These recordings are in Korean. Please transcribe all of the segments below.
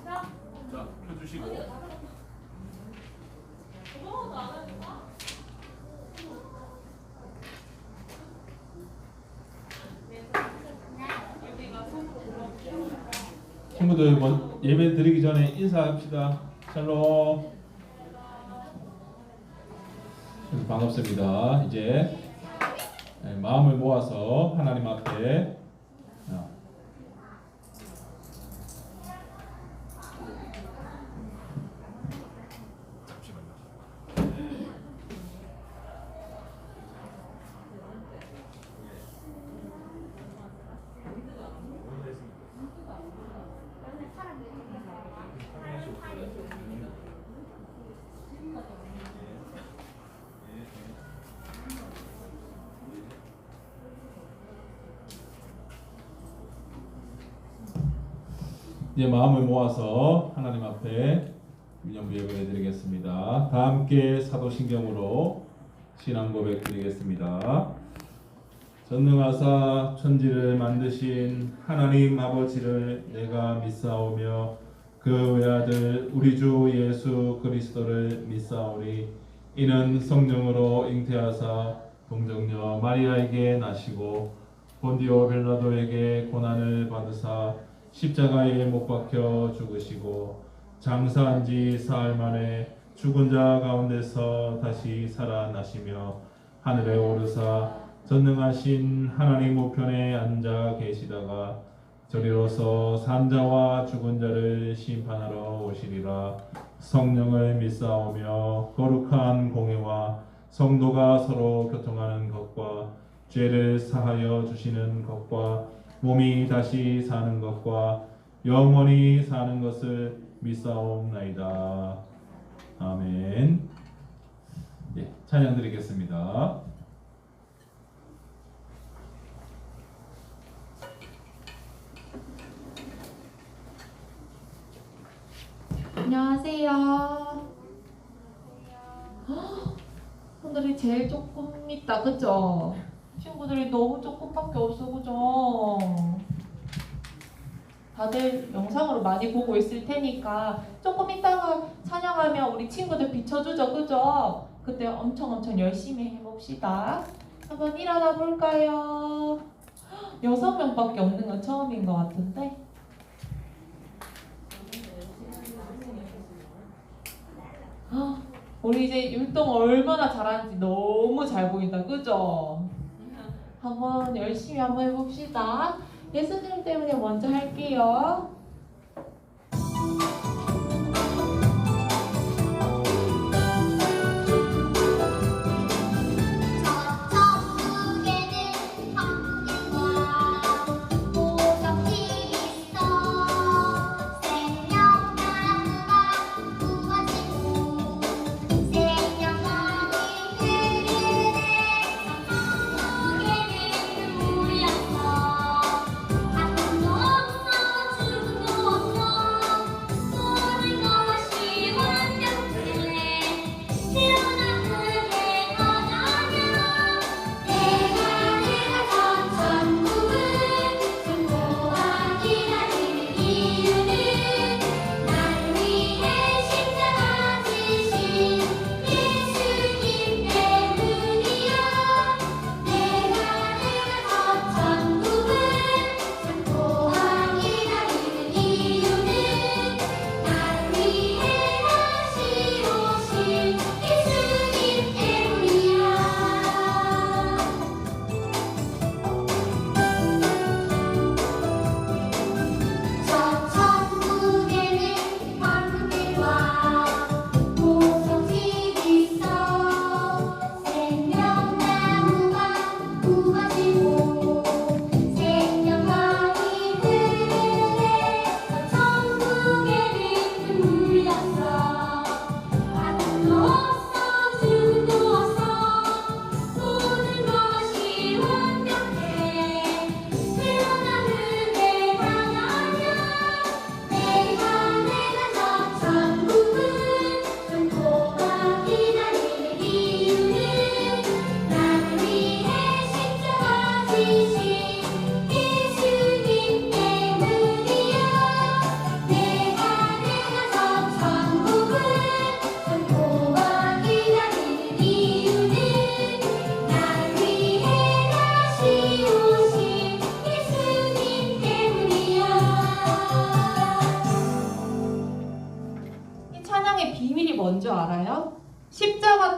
자, 펴주시고. 친구들 예배 드리기 전에 인사합시다. 샬롬. 반갑습니다. 이제 마음을 모아서 하나님 앞에 이제 마음을 모아서 하나님 앞에 민영부 예배를 드리겠습니다. 다 함께 사도신경으로 신앙 고백 드리겠습니다. 전능하사 천지를 만드신 하나님 아버지를 내가 믿사오며 그 외아들 우리 주 예수 그리스도를 믿사오니 이는 성령으로 잉태하사 동정녀 마리아에게 나시고 본디오 빌라도에게 고난을 받으사 십자가에 못 박혀 죽으시고 장사한 지 사흘 만에 죽은 자 가운데서 다시 살아나시며 하늘에 오르사 전능하신 하나님 우편에 앉아 계시다가 저리로서 산자와 죽은 자를 심판하러 오시리라. 성령을 믿사오며 거룩한 공회와 성도가 서로 교통하는 것과 죄를 사하여 주시는 것과 몸이 다시 사는 것과 영원히 사는 것을 믿사옵나이다. 아멘. 예, 찬양 드리겠습니다. 안녕하세요. 오늘이 제일 조금 있다, 그죠? 친구들이 너무 조금밖에 없어, 그죠? 다들 영상으로 많이 보고 있을 테니까 조금 있다가 찬양하면 우리 친구들 비춰주죠, 그죠? 그때 엄청 열심히 해봅시다. 한번 일어나 볼까요? 6명밖에 없는 건 처음인 것 같은데. 우리 이제 율동 얼마나 잘하는지 너무 잘 보인다, 그죠? 한번 열심히 한번 해봅시다. 예수님 때문에 먼저 할게요. 우리였어. 아픔도 없어 죽음도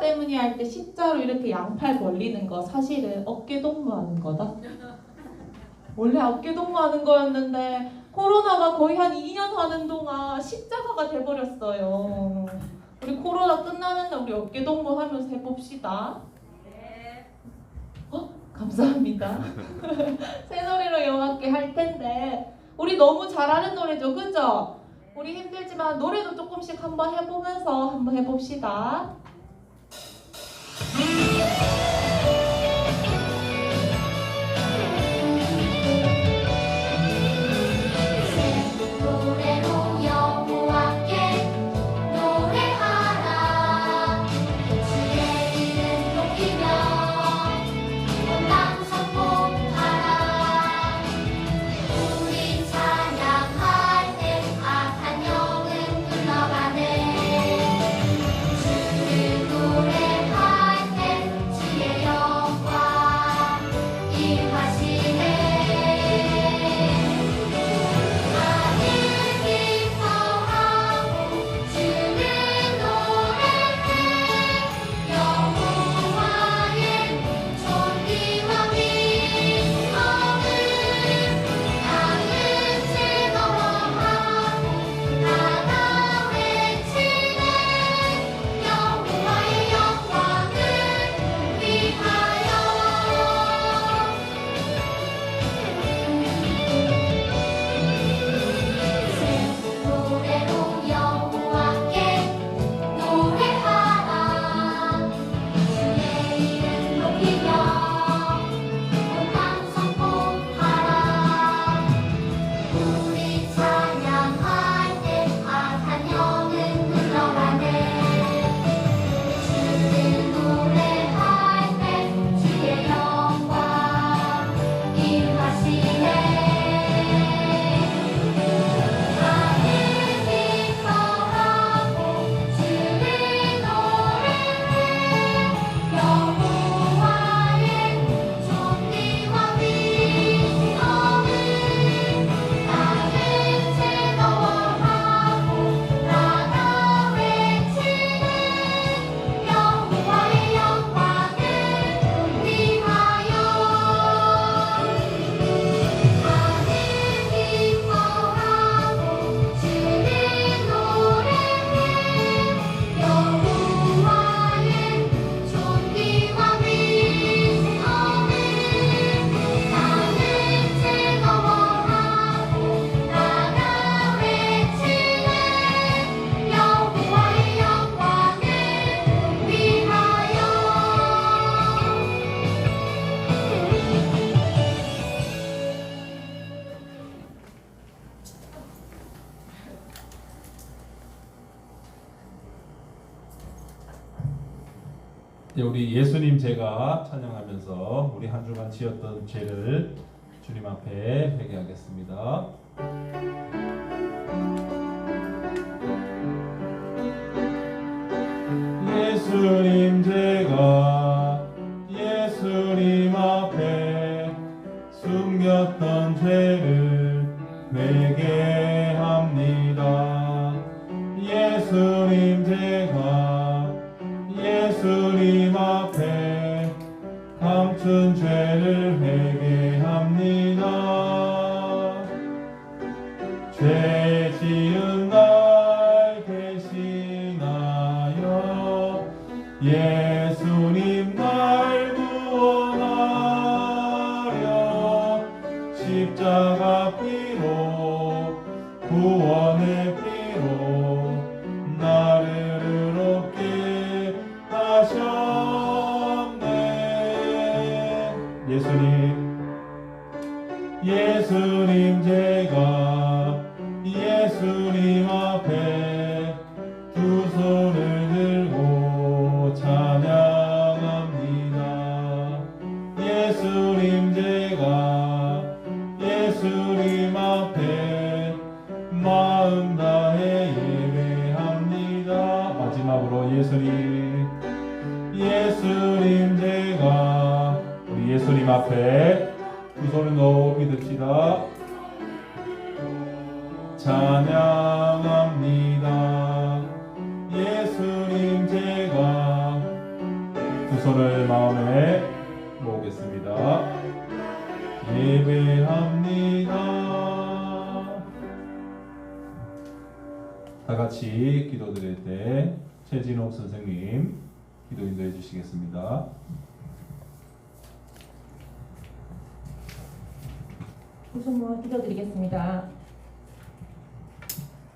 때문에 할 때 십자로 이렇게 양팔 벌리는 거 사실은 어깨 동무하는 거다. 원래 어깨 동무하는 거였는데 코로나가 거의 한 2년 하는 동안 십자가가 돼버렸어요. 우리 코로나 끝나는 날 우리 어깨 동무하면서 해봅시다. 감사합니다. 새 노래로 함께 할 텐데 우리 너무 잘하는 노래죠, 그죠? 우리 힘들지만 노래도 조금씩 한번 해보면서 한번 해봅시다. 노래로 여호와께 노래하라. 주의 이름 높이며 온땅 선포하라. 우리 찬양할 때 악한 영은 물러가네. 주를 노래할 때 주의 영광 임하시네. 하늘 기뻐하고 주를 노래해. 여호와의 존귀와 위엄을 땅은 즐거워하고 나가 외치네. 여호와의 영광을 위하여. 노래로 여호와께 노래하라. 주의 이름 높이며 온땅 선포하라. 우리 찬양할 때 악한 영은 물러가네. 주를 노래할 때 주의 영광 임하시네. 하늘 기뻐하고 주를 노래해. 여호와의 존귀와 위엄을 땅은 즐거워하고 나가 외치네. 여호와의 영광을 위하여. 하늘 기뻐하고 주를 노래해. 여호와의 존귀와 위엄을 땅은 즐거워하고 나가 외치네. 여호와의 영광을 위하여. 이제 우리 예수님 제가 찬양하면서 우리 한 주간 지었던 죄를 주님 앞에 회개하겠습니다. 예수님 제가 예수님 앞에 숨겼던 죄를 회개합니다. 예수님 제가 예수님 앞에 감춘 죄를 회개합니다. 죄 지은 날 대신하여 예수님 날 구원하려 십자가 피로 구원의 피로 나를 의롭게 하셨네. 예수님 제가 예수님 앞에 두 손을 들고 찬양합니다. 예수님 제가 예수님 앞에 마음 다해 예배합니다. 마지막으로 예수님 제가 우리 예수님 앞에 두 손을 높이 듭시다. 찬양합니다. 예수님 제가 손을 마음에 모으겠습니다. 예배합니다. 다 같이 기도 드릴 때 최진옥 선생님 기도 인도해 주시겠습니다. 우선 기도드리겠습니다.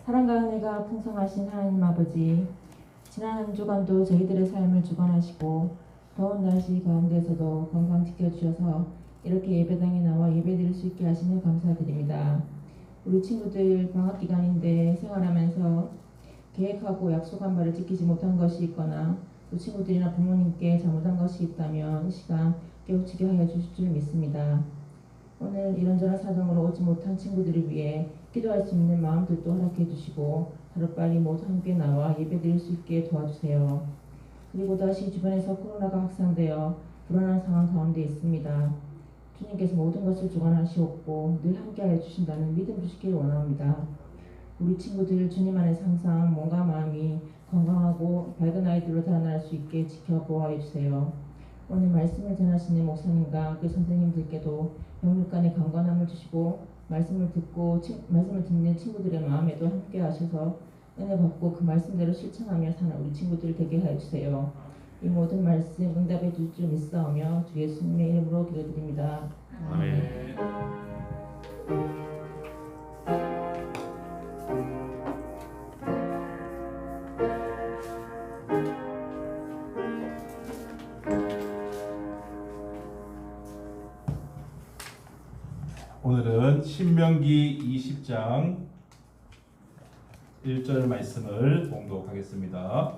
사랑과 은혜가 풍성하신 하나님 아버지, 지난 한 주간도 저희들의 삶을 주관하시고 더운 날씨 가운데서도 건강 지켜주셔서 이렇게 예배당에 나와 예배드릴 수 있게 하시며 감사드립니다. 우리 친구들 방학 기간인데 생활하면서 계획하고 약속한 바를 지키지 못한 것이 있거나 또 친구들이나 부모님께 잘못한 것이 있다면 이 시간 깨우치게 하여 주실 줄 믿습니다. 오늘 이런저런 사정으로 오지 못한 친구들을 위해 기도할 수 있는 마음들도 허락해 주시고 하루빨리 모두 함께 나와 예배드릴 수 있게 도와주세요. 그리고 다시 주변에서 코로나가 확산되어 불안한 상황 가운데 있습니다. 주님께서 모든 것을 주관하시옵고 늘 함께하여 주신다는 믿음 주시길 원합니다. 우리 친구들 주님 안에서 항상 몸과 마음이 건강하고 밝은 아이들로 자라날 수 있게 지켜보아 주세요. 오늘 말씀을 전하시는 목사님과 그 선생님들께도 영육간의 강건함을 주시고 말씀을 듣는 친구들의 마음에도 함께 하셔서 은혜 받고 그 말씀대로 실천하며 사는 우리 친구들 되게 하여 주세요. 이 모든 말씀 응답해 줄 줄 믿사오며 주 예수님의 이름으로 기도드립니다. 아멘. 오늘은 신명기 20장 1절 말씀을 봉독하겠습니다.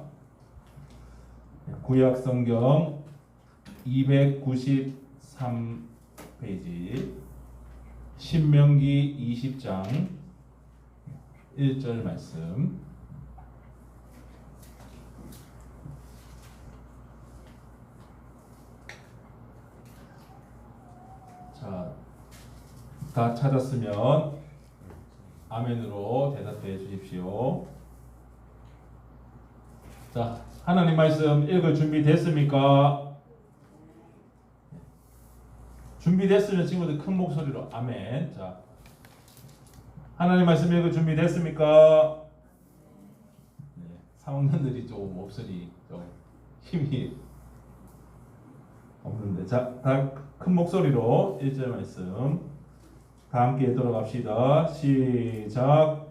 구약 성경 293페이지 신명기 20장 1절 말씀. 자, 다 찾았으면 아멘으로 대답해 주십시오. 자, 하나님 말씀 읽을 준비 됐습니까? 준비됐으면 친구들 큰 목소리로 아멘. 자, 하나님 말씀 읽을 준비 됐습니까? 네, 3학년들이 좀 목소리 좀 힘이 없는데, 자, 다 큰 목소리로 1절 말씀 다 함께 돌아갑시다. 시작.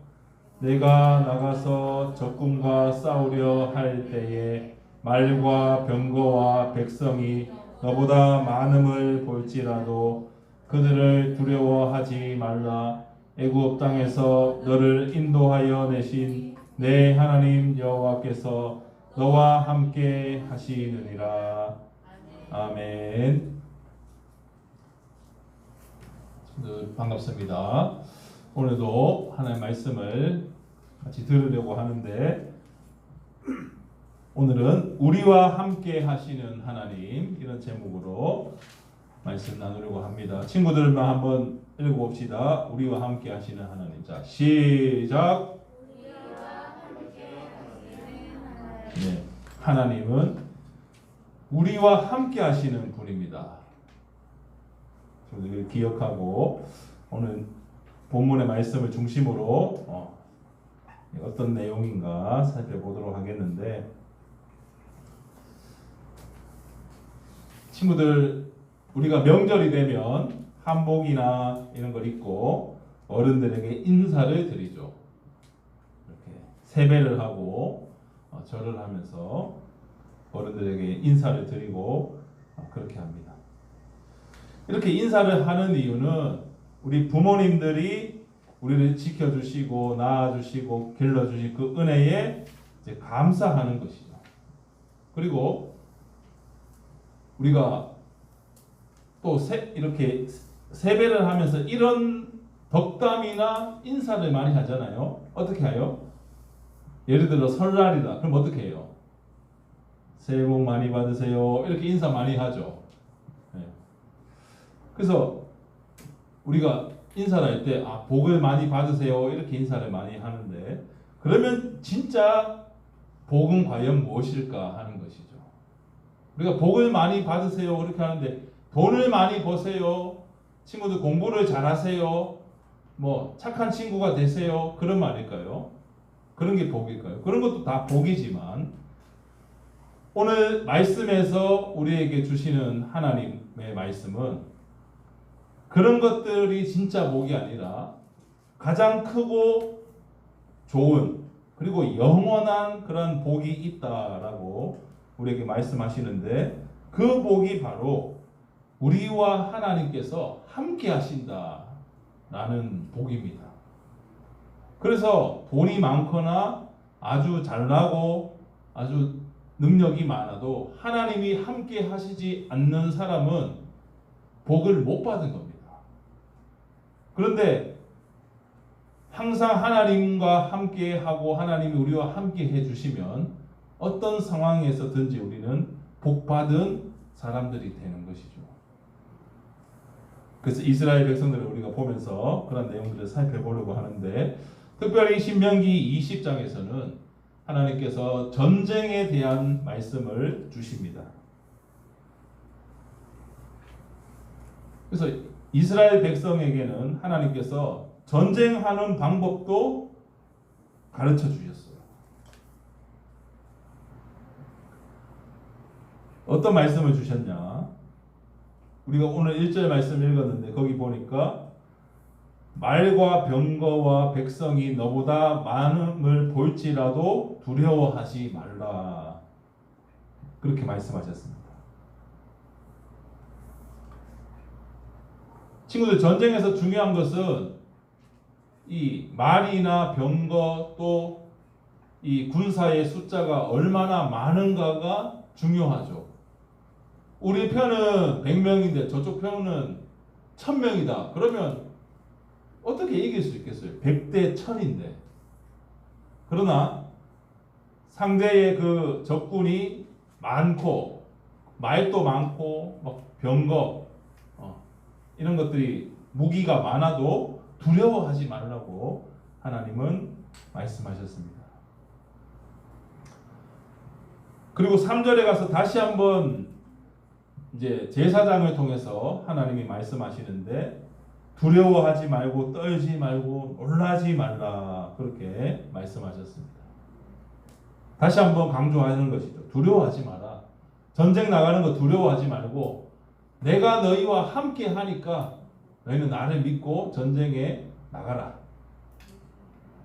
내가 나가서 적군과 싸우려 할 때에 말과 병거와 백성이 너보다 많음을 볼지라도 그들을 두려워하지 말라. 애굽 땅에서 너를 인도하여 내신 내 하나님 여호와께서 너와 함께 하시느니라. 아멘. 반갑습니다. 오늘도 하나님의 말씀을 같이 들으려고 하는데, 오늘은 우리와 함께 하시는 하나님, 이런 제목으로 말씀 나누려고 합니다. 친구들만 한번 읽어봅시다. 우리와 함께 하시는 하나님. 자, 시작. 네, 하나님은 우리와 함께 하시는 분입니다. 기억하고 오늘 본문의 말씀을 중심으로 어떤 내용인가 살펴보도록 하겠는데, 친구들, 우리가 명절이 되면 한복이나 이런 걸 입고 어른들에게 인사를 드리죠. 이렇게 세배를 하고 절을 하면서 어른들에게 인사를 드리고 그렇게 합니다. 이렇게 인사를 하는 이유는 우리 부모님들이 우리를 지켜주시고 낳아주시고 길러주신 그 은혜에 이제 감사하는 것이죠. 그리고 우리가 또 이렇게 세배를 하면서 이런 덕담이나 인사를 많이 하잖아요. 어떻게 해요? 예를 들어 설날이다. 그럼 어떻게 해요? 새해 복 많이 받으세요. 이렇게 인사 많이 하죠. 그래서 우리가 인사를 할 때 복을 많이 받으세요 이렇게 인사를 많이 하는데, 그러면 진짜 복은 과연 무엇일까 하는 것이죠. 우리가 복을 많이 받으세요 그렇게 하는데 돈을 많이 버세요, 친구들 공부를 잘하세요, 뭐 착한 친구가 되세요 그런 말일까요? 그런 게 복일까요? 그런 것도 다 복이지만 오늘 말씀에서 우리에게 주시는 하나님의 말씀은 그런 것들이 진짜 복이 아니라 가장 크고 좋은 그리고 영원한 그런 복이 있다라고 우리에게 말씀하시는데 그 복이 바로 우리와 하나님께서 함께 하신다라는 복입니다. 그래서 돈이 많거나 아주 잘나고 아주 능력이 많아도 하나님이 함께 하시지 않는 사람은 복을 못 받은 겁니다. 그런데 항상 하나님과 함께 하고 하나님이 우리와 함께 해주시면 어떤 상황에서든지 우리는 복받은 사람들이 되는 것이죠. 그래서 이스라엘 백성들을 우리가 보면서 그런 내용들을 살펴보려고 하는데 특별히 신명기 20장에서는 하나님께서 전쟁에 대한 말씀을 주십니다. 그래서 이스라엘 백성에게는 하나님께서 전쟁하는 방법도 가르쳐 주셨어요. 어떤 말씀을 주셨냐? 우리가 오늘 1절 말씀 읽었는데 거기 보니까 말과 병거와 백성이 너보다 많음을 볼지라도 두려워하지 말라. 그렇게 말씀하셨습니다. 친구들, 전쟁에서 중요한 것은 이 말이나 병거 또 이 군사의 숫자가 얼마나 많은가가 중요하죠. 우리 편은 100명인데 저쪽 편은 1000명이다. 그러면 어떻게 이길 수 있겠어요? 100대 1000인데. 그러나 상대의 그 적군이 많고 말도 많고 막 병거 이런 것들이 무기가 많아도 두려워하지 말라고 하나님은 말씀하셨습니다. 그리고 3절에 가서 다시 한번 이제 제사장을 통해서 하나님이 말씀하시는데 두려워하지 말고 떨지 말고 놀라지 말라 그렇게 말씀하셨습니다. 다시 한번 강조하는 것이죠. 두려워하지 마라. 전쟁 나가는 거 두려워하지 말고 내가 너희와 함께 하니까 너희는 나를 믿고 전쟁에 나가라.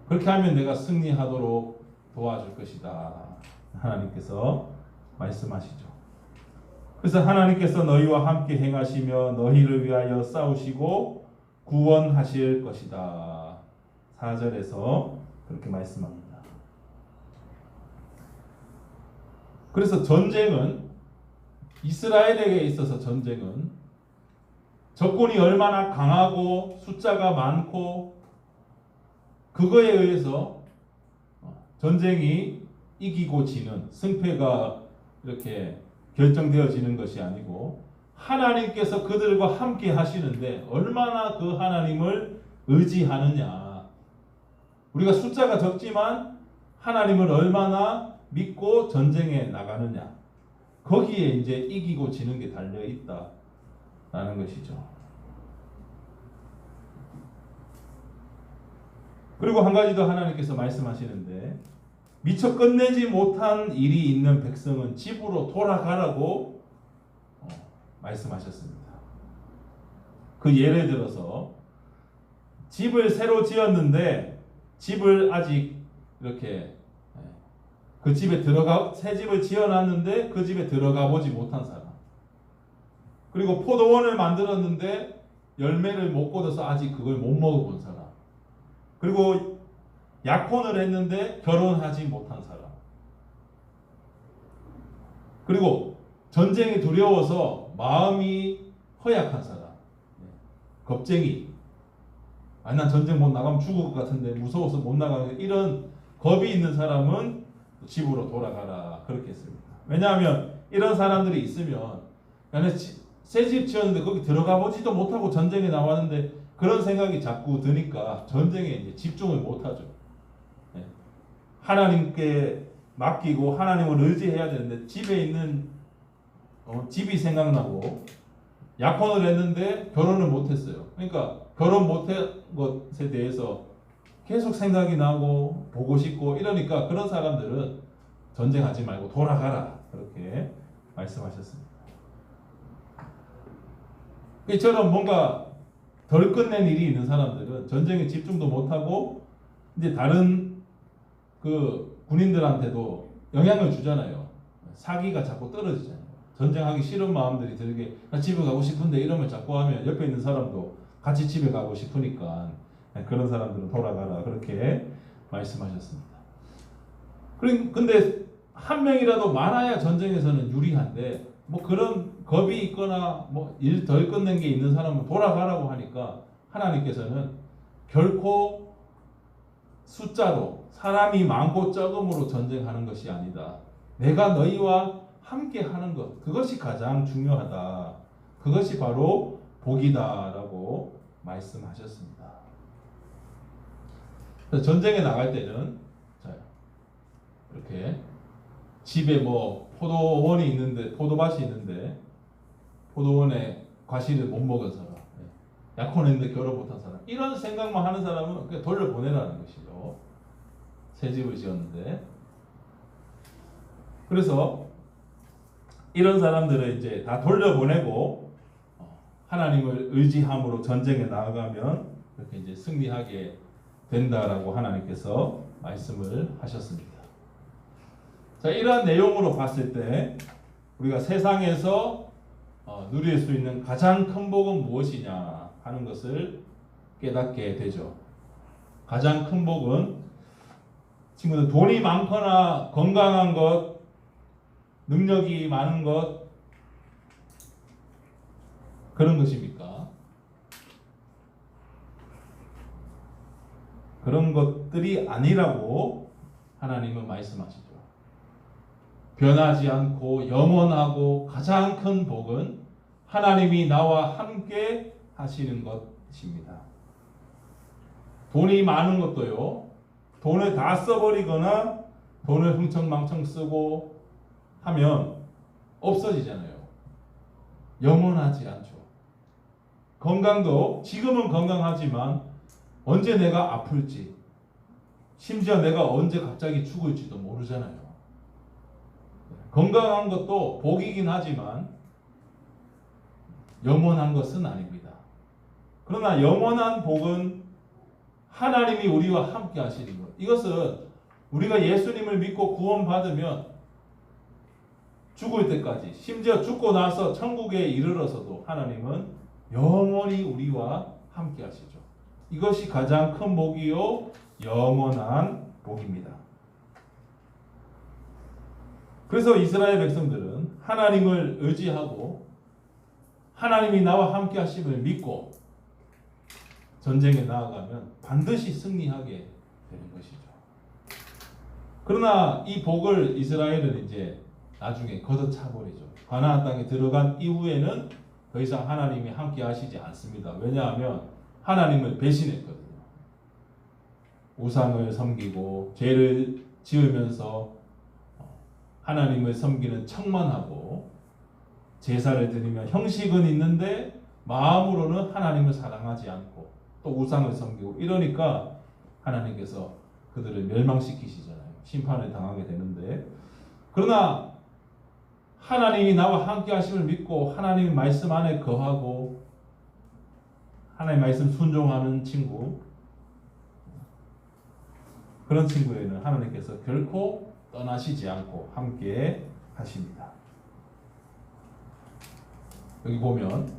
그렇게 하면 내가 승리하도록 도와줄 것이다. 하나님께서 말씀하시죠. 그래서 하나님께서 너희와 함께 행하시며 너희를 위하여 싸우시고 구원하실 것이다. 4절에서 그렇게 말씀합니다. 그래서 전쟁은 이스라엘에게 있어서 전쟁은 적군이 얼마나 강하고 숫자가 많고 그거에 의해서 전쟁이 이기고 지는 승패가 이렇게 결정되어지는 것이 아니고 하나님께서 그들과 함께 하시는데 얼마나 그 하나님을 의지하느냐. 우리가 숫자가 적지만 하나님을 얼마나 믿고 전쟁에 나가느냐. 거기에 이제 이기고 지는 게 달려 있다라는 것이죠. 그리고 한 가지 더 하나님께서 말씀하시는데 미처 끝내지 못한 일이 있는 백성은 집으로 돌아가라고 말씀하셨습니다. 그 예를 들어서 집을 새로 지었는데 집을 아직 이렇게 그 집에 새 집을 지어놨는데 그 집에 들어가 보지 못한 사람. 그리고 포도원을 만들었는데 열매를 못 거둬서 아직 그걸 못 먹어본 사람. 그리고 약혼을 했는데 결혼하지 못한 사람. 그리고 전쟁이 두려워서 마음이 허약한 사람. 겁쟁이. 난 전쟁 못 나가면 죽을 것 같은데 무서워서 못 나가는 이런 겁이 있는 사람은 집으로 돌아가라 그렇게 했습니다. 왜냐하면 이런 사람들이 있으면 새 집 지었는데 거기 들어가 보지도 못하고 전쟁에 나왔는데 그런 생각이 자꾸 드니까 전쟁에 이제 집중을 못하죠. 하나님께 맡기고 하나님을 의지해야 되는데 집에 있는 집이 생각나고 약혼을 했는데 결혼을 못했어요. 그러니까 결혼 못한 것에 대해서 계속 생각이 나고 보고 싶고 이러니까 그런 사람들은 전쟁하지 말고 돌아가라 그렇게 말씀하셨습니다. 이처럼 뭔가 덜 끝낸 일이 있는 사람들은 전쟁에 집중도 못하고 이제 다른 그 군인들한테도 영향을 주잖아요. 사기가 자꾸 떨어지잖아요. 전쟁하기 싫은 마음들이 들게 나 집에 가고 싶은데 이러면 자꾸 하면 옆에 있는 사람도 같이 집에 가고 싶으니까 그런 사람들은 돌아가라 그렇게 말씀하셨습니다. 근데 한 명이라도 많아야 전쟁에서는 유리한데 뭐 그런 겁이 있거나 뭐 일 덜 끝낸 게 있는 사람은 돌아가라고 하니까 하나님께서는 결코 숫자로 사람이 많고 적음으로 전쟁하는 것이 아니다. 내가 너희와 함께 하는 것 그것이 가장 중요하다. 그것이 바로 복이다라고 말씀하셨습니다. 전쟁에 나갈 때는 자, 이렇게 집에 뭐 포도원이 있는데 포도밭이 있는데 포도원에 과실을 못 먹은 사람, 약혼했는데 결혼 못한 사람 이런 생각만 하는 사람은 그냥 돌려보내라는 것이죠. 새 집을 지었는데 그래서 이런 사람들은 이제 다 돌려보내고 하나님을 의지함으로 전쟁에 나아가면 이렇게 이제 승리하게 된다라고 하나님께서 말씀을 하셨습니다. 자, 이러한 내용으로 봤을 때 우리가 세상에서 누릴 수 있는 가장 큰 복은 무엇이냐 하는 것을 깨닫게 되죠. 가장 큰 복은 친구들 돈이 많거나 건강한 것, 능력이 많은 것 그런 것입니까? 그런 것들이 아니라고 하나님은 말씀하시죠. 변하지 않고 영원하고 가장 큰 복은 하나님이 나와 함께 하시는 것입니다. 돈이 많은 것도요. 돈을 다 써버리거나 돈을 흥청망청 쓰고 하면 없어지잖아요. 영원하지 않죠. 건강도 지금은 건강하지만 언제 내가 아플지 심지어 내가 언제 갑자기 죽을지도 모르잖아요. 건강한 것도 복이긴 하지만 영원한 것은 아닙니다. 그러나 영원한 복은 하나님이 우리와 함께 하시는 것. 이것은 우리가 예수님을 믿고 구원받으면 죽을 때까지 심지어 죽고 나서 천국에 이르러서도 하나님은 영원히 우리와 함께 하시죠. 이것이 가장 큰 복이요 영원한 복입니다. 그래서 이스라엘 백성들은 하나님을 의지하고 하나님이 나와 함께 하심을 믿고 전쟁에 나아가면 반드시 승리하게 되는 것이죠. 그러나 이 복을 이스라엘은 이제 나중에 걷어차버리죠. 가나안 땅에 들어간 이후에는 더 이상 하나님이 함께 하시지 않습니다. 왜냐하면 하나님을 배신했거든요. 우상을 섬기고 죄를 지으면서 하나님을 섬기는 척만 하고 제사를 드리면 형식은 있는데 마음으로는 하나님을 사랑하지 않고 또 우상을 섬기고 이러니까 하나님께서 그들을 멸망시키시잖아요. 심판을 당하게 되는데 그러나 하나님이 나와 함께 하심을 믿고 하나님의 말씀 안에 거하고 하나님의 말씀 순종하는 친구 그런 친구에는 하나님께서 결코 떠나시지 않고 함께 하십니다. 여기 보면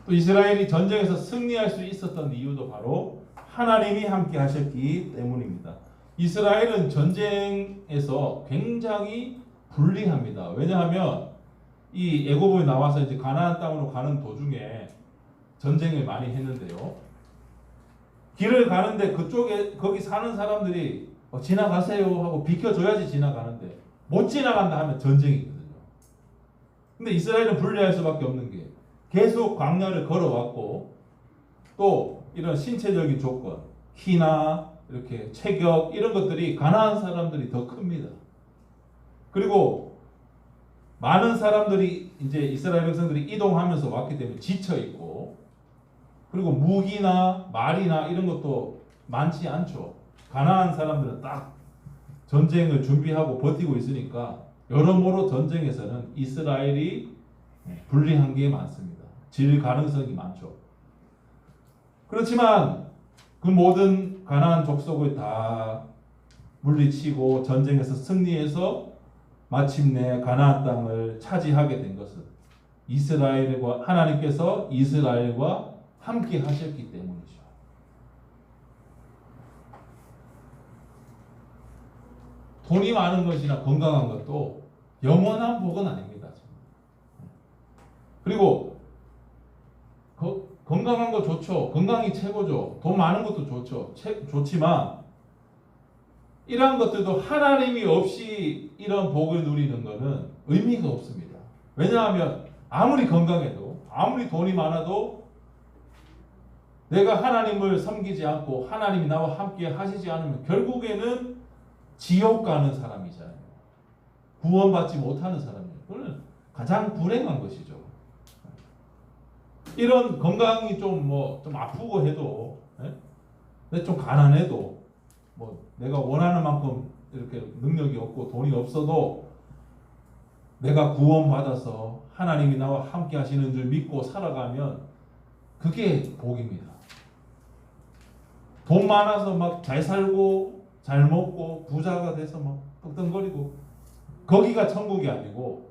또 이스라엘이 전쟁에서 승리할 수 있었던 이유도 바로 하나님이 함께 하셨기 때문입니다. 이스라엘은 전쟁에서 굉장히 불리합니다. 왜냐하면 이 애굽에 나와서 이제 가나안 땅으로 가는 도중에 전쟁을 많이 했는데요. 길을 가는데 그쪽에 거기 사는 사람들이 지나가세요 하고 비켜줘야지 지나가는데 못 지나간다 하면 전쟁이거든요. 근데 이스라엘은 불리할 수밖에 없는 게 계속 광야를 걸어왔고 또 이런 신체적인 조건, 키나 이렇게 체격 이런 것들이 가나안 사람들이 더 큽니다. 그리고 많은 사람들이 이제 이스라엘 백성들이 이동하면서 왔기 때문에 지쳐 있고, 그리고 무기나 말이나 이런 것도 많지 않죠. 가나안 사람들은 딱 전쟁을 준비하고 버티고 있으니까 여러모로 전쟁에서는 이스라엘이 불리한 게 많습니다. 질 가능성이 많죠. 그렇지만 그 모든 가나안 족속을 다 물리치고 전쟁에서 승리해서 마침내 가나안 땅을 차지하게 된 것은 이스라엘과 하나님께서 이스라엘과 함께 하셨기 때문이죠. 돈이 많은 것이나 건강한 것도 영원한 복은 아닙니다. 그리고 건강한 거 좋죠. 건강이 최고죠. 돈 많은 것도 좋죠. 좋지만 이러한 것들도 하나님이 없이 이런 복을 누리는 것은 의미가 없습니다. 왜냐하면 아무리 건강해도 아무리 돈이 많아도 내가 하나님을 섬기지 않고 하나님이 나와 함께 하시지 않으면 결국에는 지옥 가는 사람이잖아요. 구원받지 못하는 사람이에요. 그거는 가장 불행한 것이죠. 이런 건강이 좀 아프고 해도, 예? 좀 가난해도, 내가 원하는 만큼 이렇게 능력이 없고 돈이 없어도 내가 구원받아서 하나님이 나와 함께 하시는 줄 믿고 살아가면 그게 복입니다. 돈 많아서 막 잘 살고 잘 먹고 부자가 돼서 막 떵떵거리고 거기가 천국이 아니고,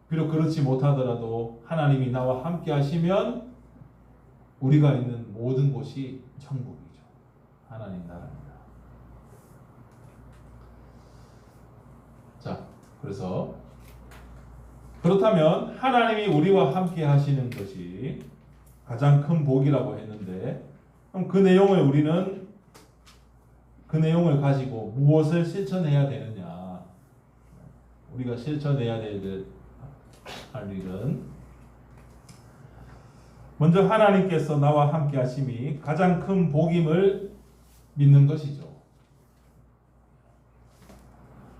비록 그렇지 못하더라도 하나님이 나와 함께 하시면 우리가 있는 모든 곳이 천국이죠. 하나님 나라입니다. 자, 그래서 그렇다면 하나님이 우리와 함께 하시는 것이 가장 큰 복이라고 했는데, 그럼 그 내용을 가지고 무엇을 실천해야 되느냐? 우리가 실천해야 할 일은 먼저 하나님께서 나와 함께 하심이 가장 큰 복임을 믿는 것이죠.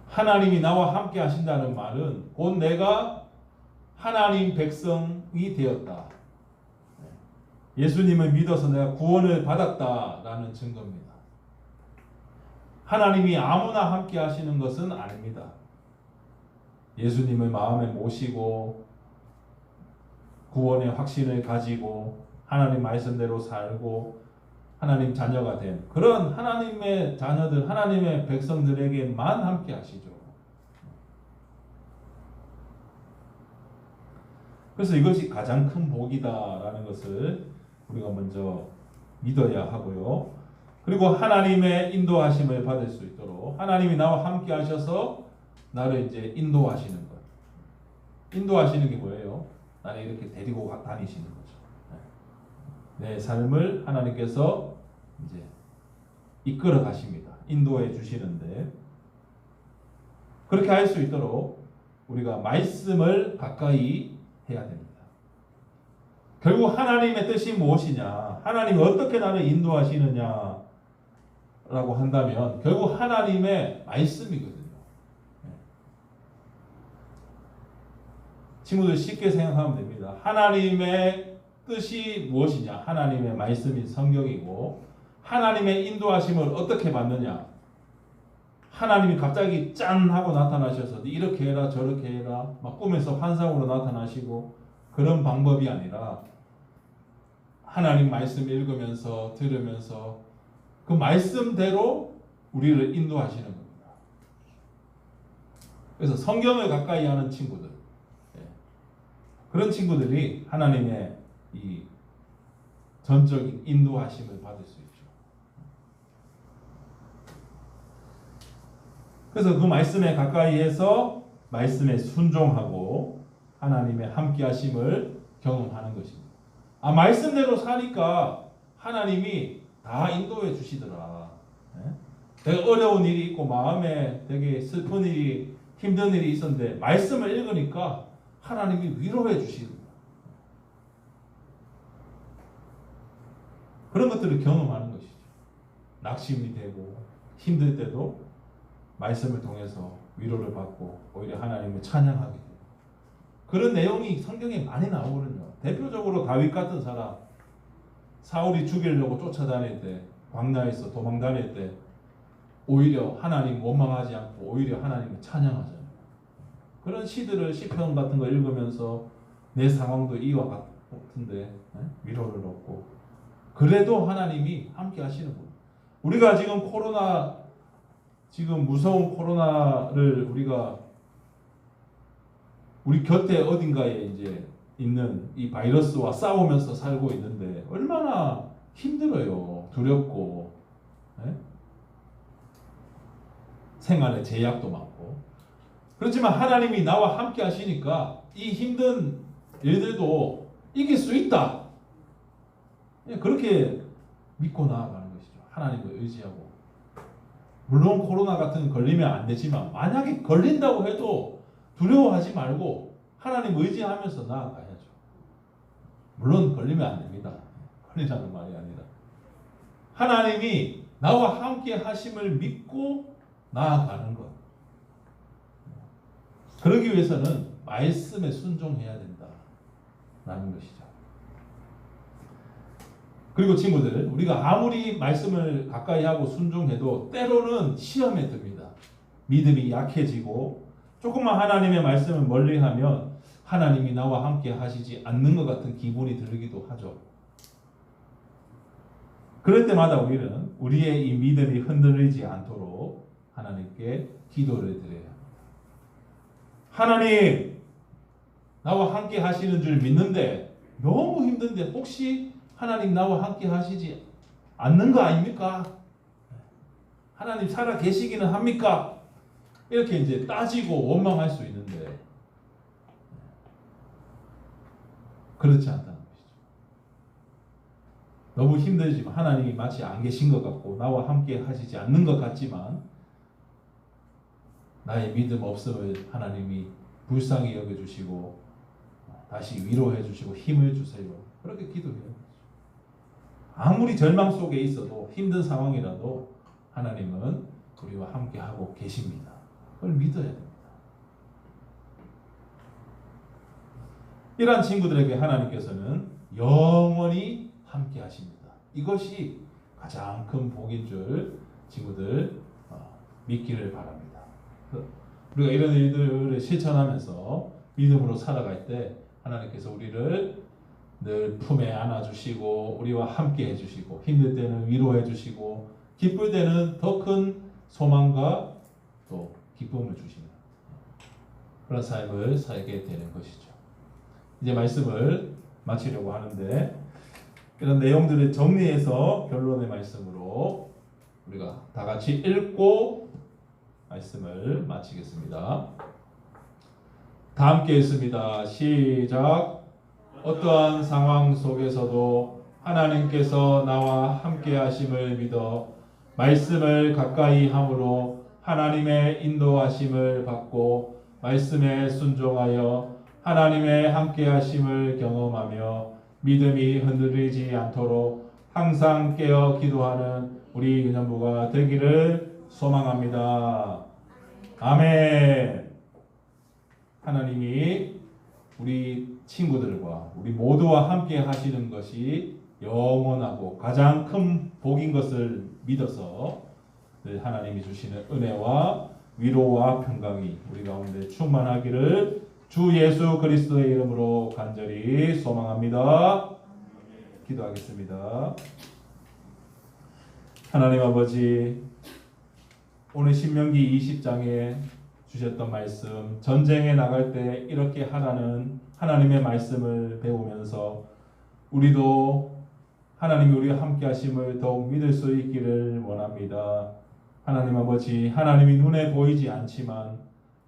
하나님이 나와 함께 하신다는 말은 곧 내가 하나님 백성이 되었다. 예수님을 믿어서 내가 구원을 받았다라는 증거입니다. 하나님이 아무나 함께 하시는 것은 아닙니다. 예수님을 마음에 모시고 구원의 확신을 가지고 하나님 말씀대로 살고 하나님 자녀가 된 그런 하나님의 자녀들, 하나님의 백성들에게만 함께 하시죠. 그래서 이것이 가장 큰 복이다라는 것을 우리가 먼저 믿어야 하고요. 그리고 하나님의 인도하심을 받을 수 있도록 하나님이 나와 함께 하셔서 나를 이제 인도하시는 것. 인도하시는 게 뭐예요? 나를 이렇게 데리고 다니시는 거죠. 내 삶을 하나님께서 이제 이끌어 가십니다. 인도해 주시는데, 그렇게 할 수 있도록 우리가 말씀을 가까이 해야 됩니다. 결국 하나님의 뜻이 무엇이냐, 하나님이 어떻게 나를 인도하시느냐 라고 한다면 결국 하나님의 말씀이거든요. 친구들 쉽게 생각하면 됩니다. 하나님의 뜻이 무엇이냐? 하나님의 말씀인 성경이고, 하나님의 인도하심을 어떻게 받느냐? 하나님이 갑자기 짠 하고 나타나셔서 이렇게 해라 저렇게 해라 막 꿈에서 환상으로 나타나시고 그런 방법이 아니라 하나님 말씀 읽으면서 들으면서 그 말씀대로 우리를 인도하시는 겁니다. 그래서 성경을 가까이 하는 친구들, 그런 친구들이 하나님의 이 전적인 인도하심을 받을 수 있죠. 그래서 그 말씀에 가까이 해서 말씀에 순종하고 하나님의 함께 하심을 경험하는 것입니다. 말씀대로 사니까 하나님이 다 인도해 주시더라. 내가 어려운 일이 있고 마음에 되게 슬픈 일이 힘든 일이 있었는데 말씀을 읽으니까 하나님이 위로해 주시는 거야. 그런 것들을 경험하는 것이죠. 낙심이 되고 힘들 때도 말씀을 통해서 위로를 받고 오히려 하나님을 찬양하게 돼요. 그런 내용이 성경에 많이 나오거든요. 대표적으로 다윗 같은 사람, 사울이 죽이려고 쫓아다닐 때, 광야에서 도망 다닐 때 오히려 하나님 원망하지 않고 오히려 하나님을 찬양하잖아요. 그런 시들을 시편 같은 거 읽으면서 내 상황도 이와 같은데 위로를 얻고, 그래도 하나님이 함께 하시는 거예요. 우리가 지금 코로나, 지금 무서운 코로나를 우리 곁에 어딘가에 이제 있는 이 바이러스와 싸우면서 살고 있는데 얼마나 힘들어요. 두렵고, 생활에 제약도 많고. 그렇지만 하나님이 나와 함께 하시니까 이 힘든 일들도 이길 수 있다. 그렇게 믿고 나아가는 것이죠. 하나님을 의지하고. 물론 코로나 같은 걸리면 안 되지만 만약에 걸린다고 해도 두려워하지 말고 하나님 의지하면서 나아가야죠. 물론 걸리면 안 됩니다. 걸리라는 말이 아니라 하나님이 나와 함께 하심을 믿고 나아가는 것. 그러기 위해서는 말씀에 순종해야 된다라는 것이죠. 그리고 친구들, 우리가 아무리 말씀을 가까이 하고 순종해도 때로는 시험에 듭니다. 믿음이 약해지고 조금만 하나님의 말씀을 멀리하면 하나님이 나와 함께 하시지 않는 것 같은 기분이 들기도 하죠. 그럴 때마다 우리는 우리의 이 믿음이 흔들리지 않도록 하나님께 기도를 드려야 합니다. 하나님, 나와 함께 하시는 줄 믿는데 너무 힘든데 혹시 하나님 나와 함께 하시지 않는 거 아닙니까? 하나님 살아 계시기는 합니까? 이렇게 이제 따지고 원망할 수 있는데 그렇지 않다는 것이죠. 너무 힘들지만 하나님이 마치 안 계신 것 같고 나와 함께 하시지 않는 것 같지만 나의 믿음 없음을 하나님이 불쌍히 여겨주시고 다시 위로해 주시고 힘을 주세요. 그렇게 기도해요. 아무리 절망 속에 있어도 힘든 상황이라도 하나님은 우리와 함께 하고 계십니다. 그걸 믿어야 됩니다. 이러한 친구들에게 하나님께서는 영원히 함께 하십니다. 이것이 가장 큰 복인 줄 친구들 믿기를 바랍니다. 우리가 이런 일들을 실천하면서 믿음으로 살아갈 때 하나님께서 우리를 늘 품에 안아주시고 우리와 함께 해주시고 힘들 때는 위로해 주시고 기쁠 때는 더 큰 소망과 또 기쁨을 주시는 그런 삶을 살게 되는 것이죠. 이제 말씀을 마치려고 하는데 이런 내용들을 정리해서 결론의 말씀으로 우리가 다 같이 읽고 말씀을 마치겠습니다. 다 함께 읽습니다. 시작. 어떠한 상황 속에서도 하나님께서 나와 함께 하심을 믿어 말씀을 가까이 함으로 하나님의 인도하심을 받고 말씀에 순종하여 하나님의 함께 하심을 경험하며 믿음이 흔들리지 않도록 항상 깨어 기도하는 우리 유년부가 되기를 소망합니다. 아멘. 하나님이 우리 친구들과 우리 모두와 함께 하시는 것이 영원하고 가장 큰 복인 것을 믿어서 늘 하나님이 주시는 은혜와 위로와 평강이 우리 가운데 충만하기를 주 예수 그리스도의 이름으로 간절히 소망합니다. 기도하겠습니다. 하나님 아버지, 오늘 신명기 20장에 주셨던 말씀, 전쟁에 나갈 때 이렇게 하라는 하나님의 말씀을 배우면서 우리도 하나님이 우리와 함께 하심을 더욱 믿을 수 있기를 원합니다. 하나님 아버지, 하나님이 눈에 보이지 않지만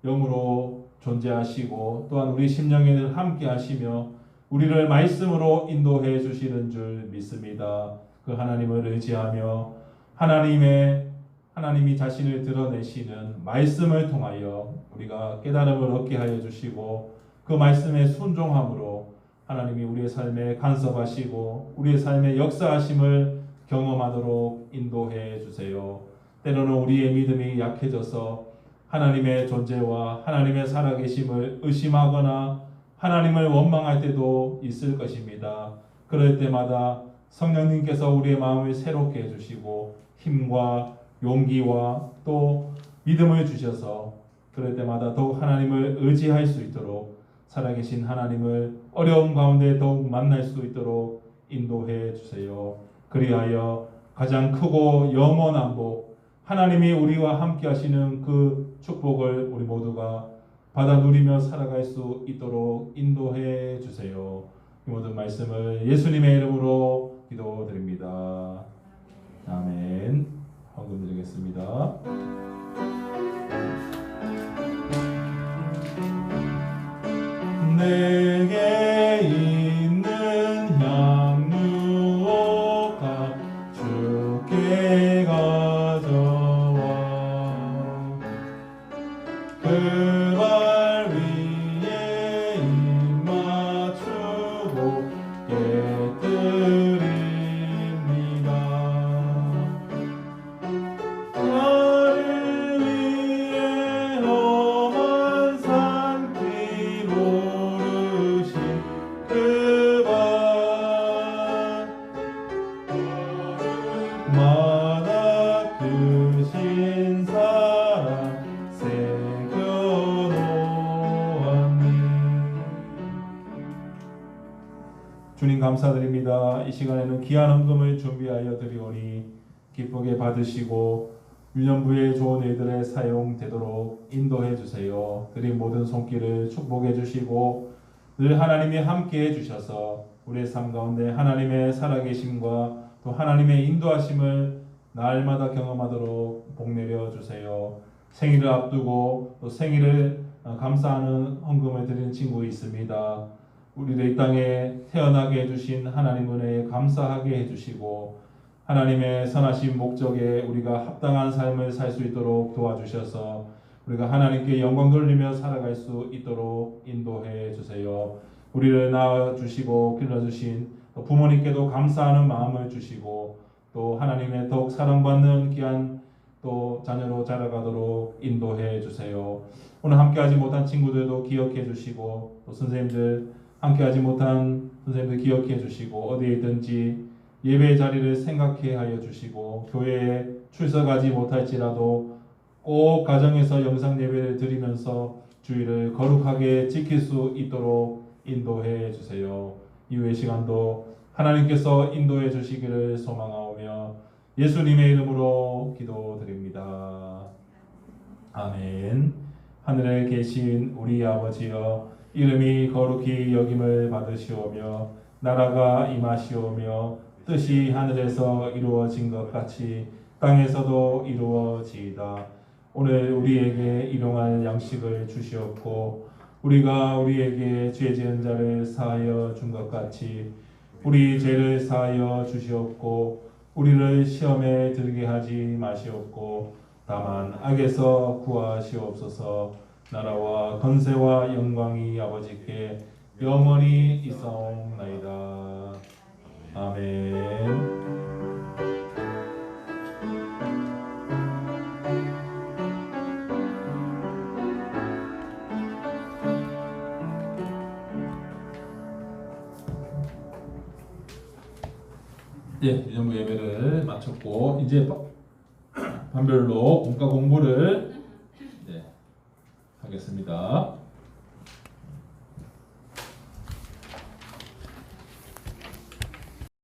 영으로 존재하시고 또한 우리 심령에 함께 하시며 우리를 말씀으로 인도해 주시는 줄 믿습니다. 그 하나님을 의지하며 하나님이 자신을 드러내시는 말씀을 통하여 우리가 깨달음을 얻게 하여 주시고 그 말씀에 순종함으로 하나님이 우리의 삶에 간섭하시고 우리의 삶에 역사하심을 경험하도록 인도해 주세요. 때로는 우리의 믿음이 약해져서 하나님의 존재와 하나님의 살아계심을 의심하거나 하나님을 원망할 때도 있을 것입니다. 그럴 때마다 성령님께서 우리의 마음을 새롭게 해주시고 힘과 용기와 또 믿음을 주셔서 그럴 때마다 더욱 하나님을 의지할 수 있도록 살아계신 하나님을 어려움 가운데 더욱 만날 수 있도록 인도해 주세요. 그리하여 가장 크고 영원한 복, 하나님이 우리와 함께 하시는 그 축복을 우리 모두가 받아 누리며 살아갈 수 있도록 인도해 주세요. 이 모든 말씀을 예수님의 이름으로 기도드립니다. 아멘. 헌금 드리겠습니다. 내게 있는 향유가 주께 가져와 그 발 위에 입 맞추고 깨뜨립니다. 나를 위해 험한 산길 오르신 그 발 마다 크신 사랑 새겨놓았니. 주님 감사드립니다. 이 시간에는 귀한 헌금을 준비하여 드리오니 기쁘게 받으시고 유년부의 좋은 일들에 사용되도록 인도해 주세요. 드린 모든 손길을 축복해 주시고 늘 하나님이 함께 해 주셔서 우리의 삶 가운데 하나님의 살아계심과 또 하나님의 인도하심을 날마다 경험하도록 복내려 주세요. 생일을 앞두고 또 생일을 감사하는 헌금을 드리는 친구 있습니다. 우리를 이 땅에 태어나게 해주신 하나님 은혜에 감사하게 해주시고 하나님의 선하신 목적에 우리가 합당한 삶을 살 수 있도록 도와주셔서 우리가 하나님께 영광 돌리며 살아갈 수 있도록 인도해 주세요. 우리를 낳아주시고 길러주신 부모님께도 감사하는 마음을 주시고 또 하나님의 더욱 사랑받는 귀한 또 자녀로 자라가도록 인도해 주세요. 오늘 함께하지 못한 친구들도 기억해 주시고 또 선생님들 함께하지 못한 선생님들 기억해 주시고 어디에 있든지 예배의 자리를 생각해 하여 주시고 교회에 출석하지 못할지라도 꼭 가정에서 영상 예배를 드리면서 주일을 거룩하게 지킬 수 있도록 인도해 주세요. 이후의 시간도 하나님께서 인도해 주시기를 소망하오며 예수님의 이름으로 기도드립니다. 아멘. 하늘에 계신 우리 아버지여 이름이 거룩히 여김을 받으시오며 나라가 임하시오며 뜻이 하늘에서 이루어진 것 같이 땅에서도 이루어지이다. 오늘 우리에게 일용할 양식을 주시옵고 우리가 우리에게 죄 지은 자를 사하여 준 것 같이 우리 죄를 사하여 주시옵고 우리를 시험에 들게 하지 마시옵고 다만 악에서 구하시옵소서. 나라와 권세와 영광이 아버지께 영원히 있사옵나이다. 아멘. 예, 유년부 예배를 마쳤고 이제 반별로 공과 공부를 하겠습니다.